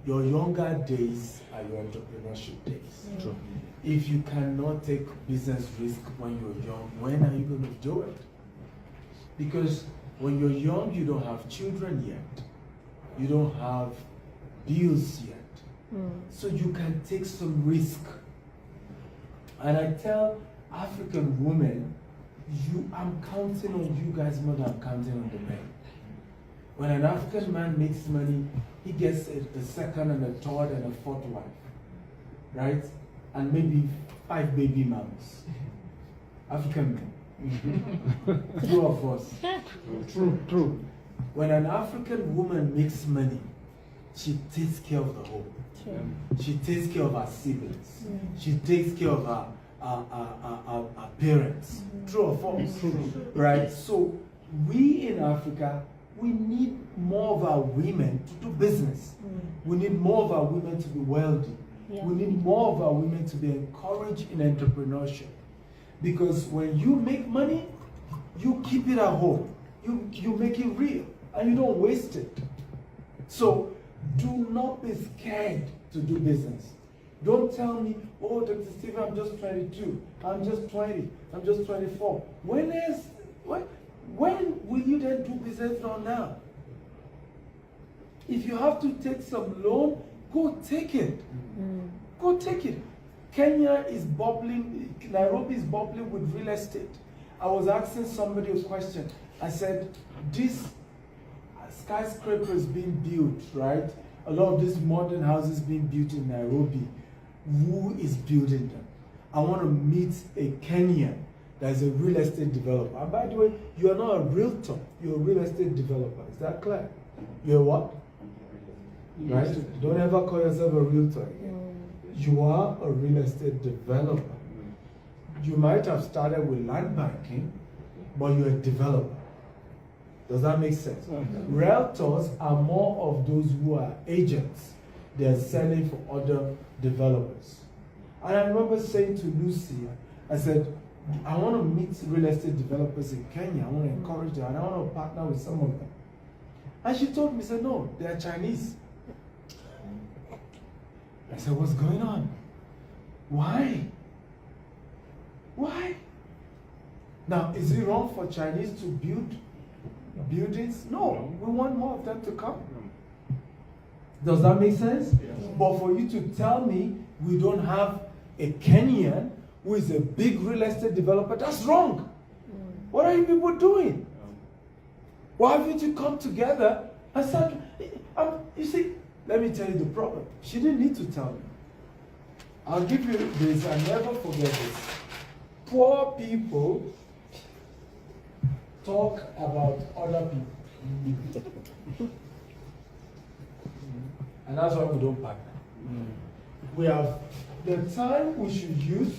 Your younger days are your entrepreneurship days. True. If you cannot take business risk when you're young, when are you going to do it? Because when you're young, you don't have children yet. You don't have bills yet. So you can take some risk. And I tell African women, I'm counting on you guys more than I'm counting on the men. When an African man makes money, he gets a second and a third and a fourth wife, right? And maybe 5 baby mamas. African men. Two of us. True. When an African woman makes money, she takes care of the home. She takes care of her siblings. She takes care of her parents. True or false? Right? So we in Africa, we need more of our women to do business. We need more of our women to be wealthy. We need more of our women to be encouraged in entrepreneurship. Because when you make money, you keep it at home. You make it real and you don't waste it. So do not be scared to do business. Don't tell me, oh, Dr. Stephen, I'm just 22, I'm just 20, I'm just 24. When will you then do business from now? If you have to take some loan, go take it. Go take it. Kenya is bubbling, Nairobi is bubbling with real estate. I was asking somebody a question. I said, this skyscraper is being built, right? A lot of these modern houses being built in Nairobi. Who is building them? I want to meet a Kenyan that is a real estate developer. And by the way, you are not a realtor, you're a real estate developer. Is that clear? You're what? Right? Don't ever call yourself a realtor again. You are a real estate developer. You might have started with land banking, but you're a developer. Does that make sense? Realtors are more of those who are agents. They're selling for other developers. And I remember saying to Lucy, I said, I want to meet real estate developers in Kenya. I want to encourage them, and I want to partner with some of them. And she told me, said, no, they are Chinese. I said, what's going on? Why? Why? Now, is it wrong for Chinese to build buildings? No, we want more of them to come. Does that make sense? Yes. But for you to tell me we don't have a Kenyan who is a big real estate developer, that's wrong. What are you people doing? Why haven't you come together and start? You see, let me tell you the problem. She didn't need to tell me. I'll give you this, I'll never forget this. Poor people talk about other people. And that's why we don't partner. We have the time we should use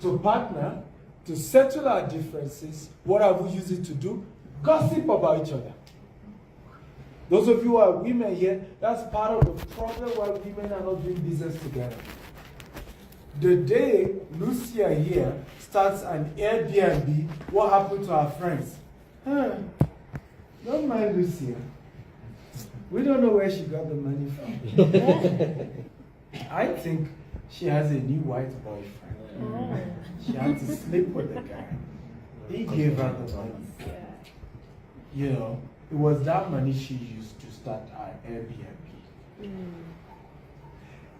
to partner, to settle our differences. What have we used it to do? Gossip about each other. Those of you who are women here, that's part of the problem why women are not doing business together. The day Lucia here starts an Airbnb, what happened to our friends? Don't mind Lucia. We don't know where she got the money from. I think she has a new white boyfriend. She had to sleep with the guy. He gave her the money. You know, it was that money she used to start our Airbnb.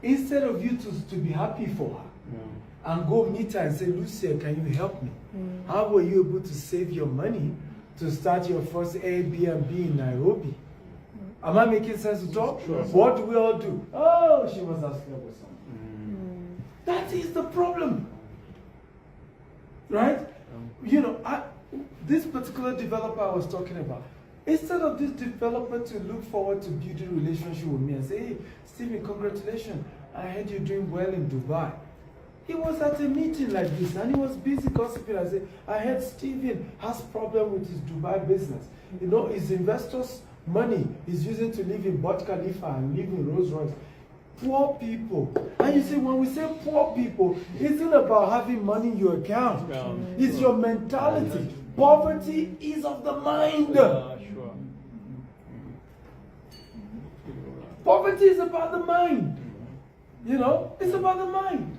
Instead of you to be happy for her and go meet her and say, Lucia, can you help me? How were you able to save your money to start your first Airbnb in Nairobi. Am I making sense to talk? Sure. What do we all do? Oh, she must have slept with someone. That is the problem. Right? You know, this particular developer I was talking about, instead of this developer to look forward to building a relationship with me and say, hey, Stephen, congratulations, I heard you're doing well in Dubai. He was at a meeting like this and he was busy gossiping. I said, I heard Stephen has problem with his Dubai business. You know, his investors' money he's using to live in Burj Khalifa and live in Rolls Royce. Poor people. And you see, when we say poor people, it's not about having money in your account. It's your mentality. Poverty is of the mind. Poverty is about the mind. You know, it's about the mind.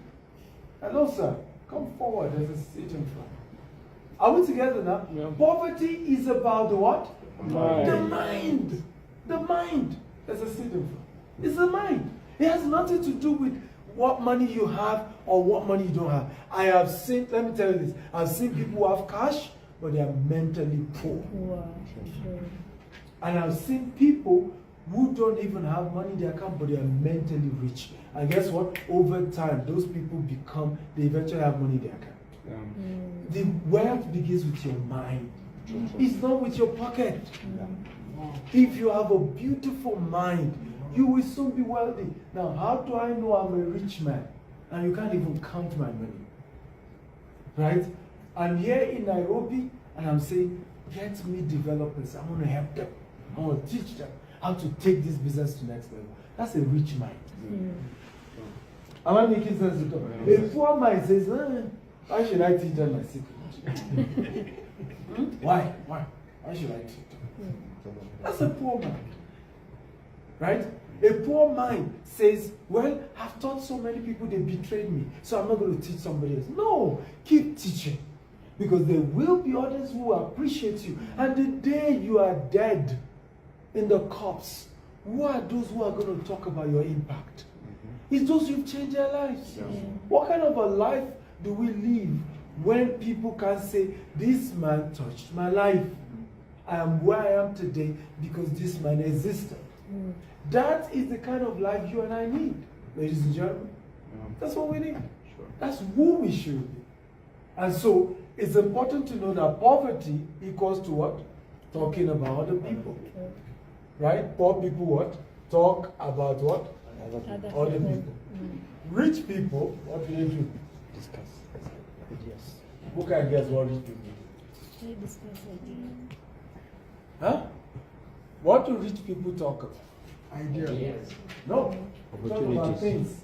Hello, sir. Come forward. There's a seat in front. Are we together now? Yeah. Poverty is about the what? Mind. The mind. The mind. There's a seat in front. It's the mind. It has nothing to do with what money you have or what money you don't have. I have seen, let me tell you this, I've seen people who have cash, but they are mentally poor. Wow. And I've seen people who don't even have money in their account, but they are mentally rich. And guess what? Over time, those people they eventually have money in their account. The wealth begins with your mind. It's not with your pocket. If you have a beautiful mind, you will soon be wealthy. Now, how do I know I'm a rich man? And you can't even count my money. Right? I'm here in Nairobi, and I'm saying, get me developers. I want to help them. I want to teach them how to take this business to the next level. That's a rich mind. Am I making sense to talk? A poor mind says, why should I teach them my secret? Why? Why should I teach them? That's a poor mind. Right? A poor mind says, well, I've taught so many people, they betrayed me, so I'm not going to teach somebody else. No, keep teaching. Because there will be others who appreciate you. And the day you are dead in the corpse, who are those who are going to talk about your impact? It's those who've changed their lives. Yeah. What kind of a life do we live when people can say, this man touched my life? I am where I am today because this man existed. That is the kind of life you and I need, ladies and gentlemen. That's what we need. Sure. That's who we should be. And so, it's important to know that poverty equals to what? Talking about other people. Right? Poor people what? Talk about what? Other people. Rich people, what do they do? Discuss. Yes. Who can guess what rich people do? They discuss ideas. Huh? What do rich people talk about? Ideas. No. Talk about things.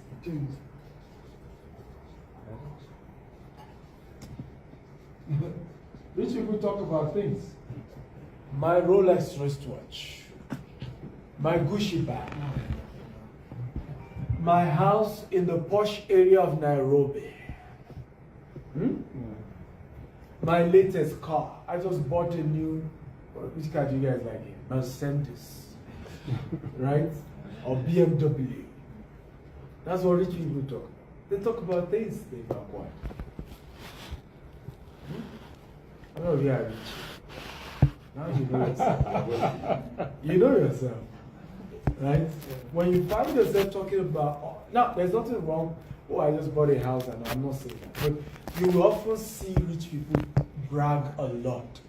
Rich people talk about things. My Rolex wristwatch. My Gucci bag. My house in the posh area of Nairobi. My latest car. I just bought a new, which car do you guys like? Mercedes. Right? Or BMW. That's what rich people talk about. They talk about things they've acquired. I know you are rich. Now you know yourself. You know yourself. Right? When you find yourself talking about, now there's nothing wrong, oh, I just bought a house and I'm not saying that. But you will often see rich people brag a lot.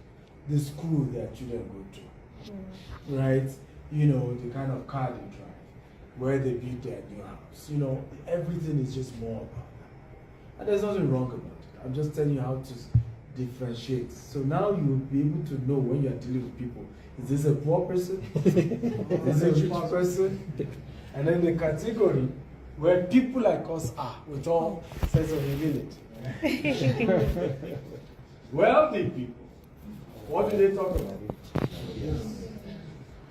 The school their children go to. Right? You know, the kind of car they drive, where they build their new house. You know, everything is just more about that. And there's nothing wrong about it. I'm just telling you how to differentiate. So now you will be able to know when you're dealing with people. Is this a poor person? Is this a rich person? And then the category where people like us are, with all sense of humility. Wealthy people. What do they talk about? Yes.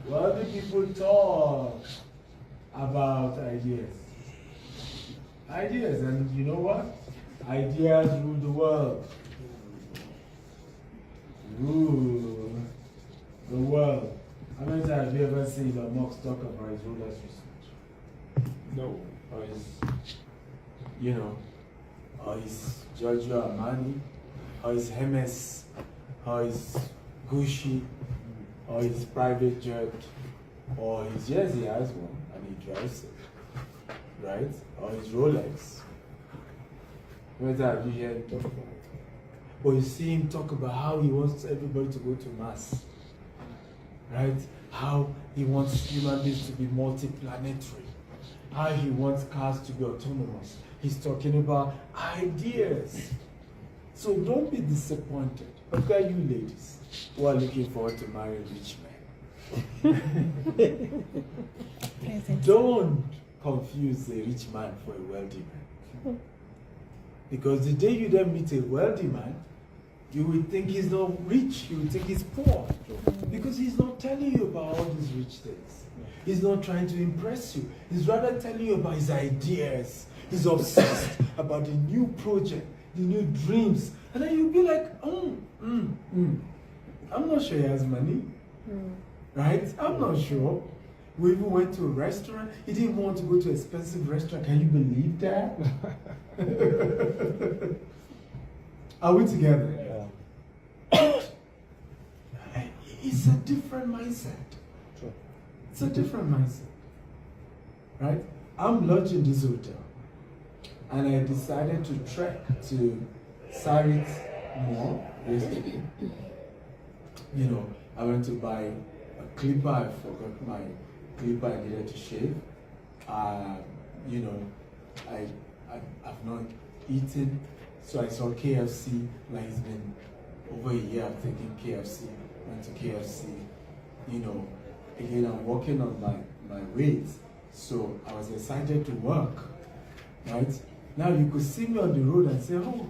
Wealthy people talk about ideas. Ideas, and you know what? Ideas rule the world. Rule the world. How many times have you ever seen Elon Musk talk about his Rolex research? No. Or his, you know, or his Giorgio Armani, or his Hermes, or his Gucci, or his private jet, or his, yes, he has one, and he drives it, right? Or his Rolex. Whether have you heard him talk about it? But you see him talk about how he wants everybody to go to Mars, right? How he wants human beings to be multiplanetary, how he wants cars to be autonomous. He's talking about ideas. So don't be disappointed. Look at you ladies who are looking forward to marry rich men. Don't confuse a rich man for a wealthy man. Because the day you then meet a wealthy man, you will think he's not rich, you will think he's poor. Because he's not telling you about all these rich things. He's not trying to impress you. He's rather telling you about his ideas. He's obsessed about the new project, the new dreams. And then you'll be like, I'm not sure he has money. Right? I'm not sure. We even went to a restaurant. He didn't want to go to an expensive restaurant. Can you believe that? Are we together? Yeah. It's a different mindset. Sure. It's a different mindset. Right? I'm lodging this hotel. And I decided to trek to Sarit Mall yesterday. You know, I went to buy a clipper. I forgot my clipper I needed to shave. You know, I've not eaten. So I saw KFC. Like it's been over a year I'm thinking KFC. Went to KFC. You know, again I'm working on my weight. So I was excited to work. Right? Now you could see me on the road and say, oh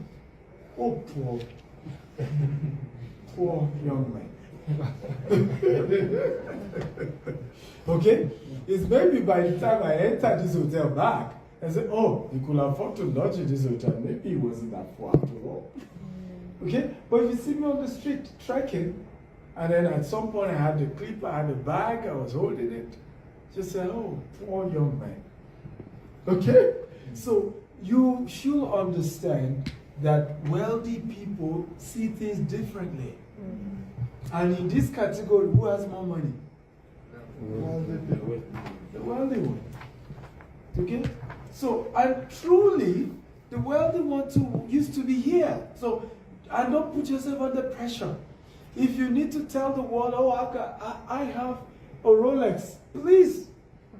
poor, poor young man. Okay? It's maybe by the time I enter this hotel back, I say, oh, you could afford to lodge in this hotel. Maybe it wasn't that far after all. Okay? But if you see me on the street trekking, and then at some point I had the clip, I had the bag, I was holding it, just say, oh, poor young man. Okay? So you should understand that wealthy people see things differently. And in this category, who has more money? The wealthy one. Okay? So, and truly, the wealthy one too used to be here. So, and don't put yourself under pressure. If you need to tell the world, oh, I have a Rolex, please,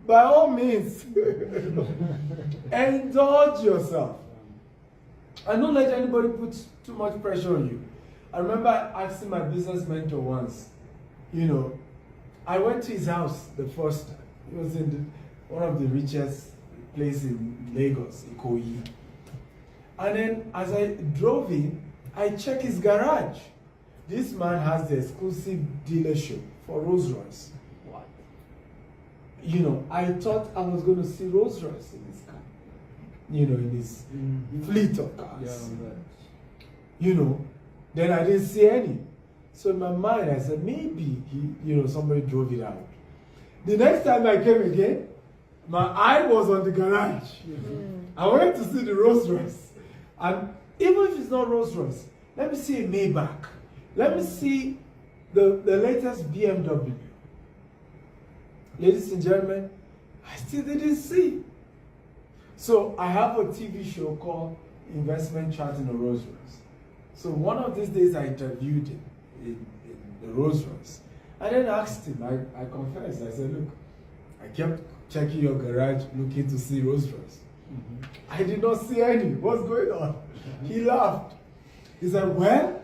by all means, indulge yourself. And don't let anybody put too much pressure on you. I remember asking my business mentor once, you know, I went to his house the first time. He was in one of the richest places in Lagos, Ikoyi. And then as I drove in, I checked his garage. This man has the exclusive dealership for Rolls Royce. What? You know, I thought I was going to see Rolls Royce in his car. You know, in his fleet of cars. Yeah, you know, then I didn't see any. So in my mind, I said, maybe somebody drove it out. The next time I came again, my eye was on the garage. I went to see the Rolls Royce. And even if it's not Rolls Royce, let me see a Maybach. Let me see the latest BMW. Ladies and gentlemen, I still didn't see. So I have a TV show called Investment Chart in a Rolls Royce. So one of these days I interviewed him in the Rolls Royce. I then asked him, I confessed, I said, look, I kept checking your garage looking to see Rolls Royce. I did not see any. What's going on? He laughed. He said, well,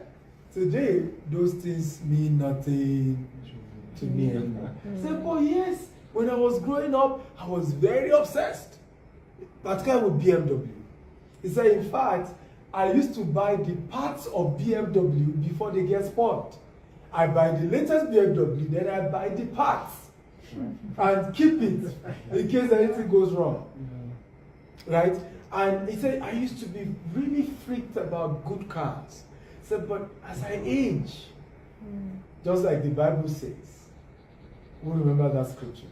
today those things mean nothing to me anymore. I said, oh yes, when I was growing up, I was very obsessed, particularly with BMW. He said, in fact, I used to buy the parts of BMW before they get spoiled. I buy the latest BMW, then I buy the parts and keep it in case anything goes wrong. Right? And he said, I used to be really freaked about good cars. He said, but as I age, just like the Bible says, who remember that scripture?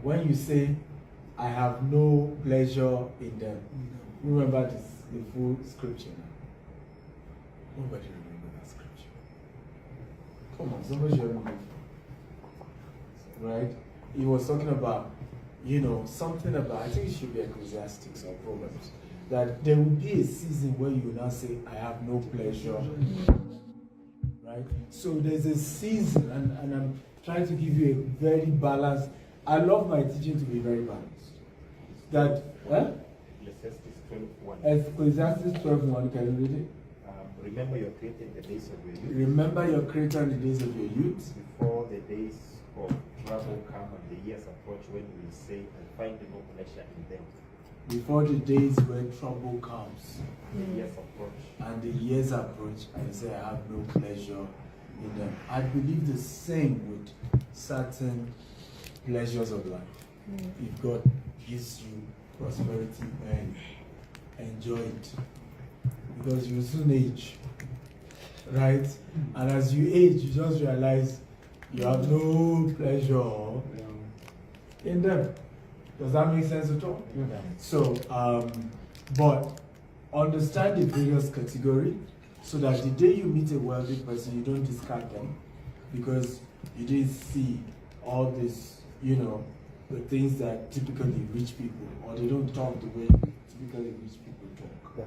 When you say, I have no pleasure in them. Remember this, the full scripture. Nobody remember that scripture. Come on, somebody should remember. Right? He was talking about, something about, I think it should be Ecclesiastes or Proverbs, that there will be a season where you will now say, I have no pleasure. Right? So there's a season, and I'm trying to give you a very balanced. I love my teaching to be very balanced. That, Ecclesiastes 12:1. Ecclesiastes 12:1, can you read it? Remember your creator in the days of your youth. Remember your creator in the days of your youth. Before the days of trouble come and the years approach when you will say, I find no pleasure in them. Before the days when trouble comes. The years approach. And the years approach, and you say, I have no pleasure in them. I believe the same with certain pleasures of life. If God gives you prosperity, and enjoy it. Because you will soon age. Right? And as you age, you just realize you have no pleasure in them. Does that make sense at all? Yeah. So, but understand the various category so that the day you meet a wealthy person, you don't discard them because you didn't see all this, the things that typically rich people, or they don't talk the way typically rich people talk. Yeah.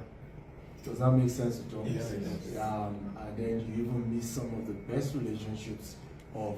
Does that make sense at all? Yes. And then you even miss some of the best relationships of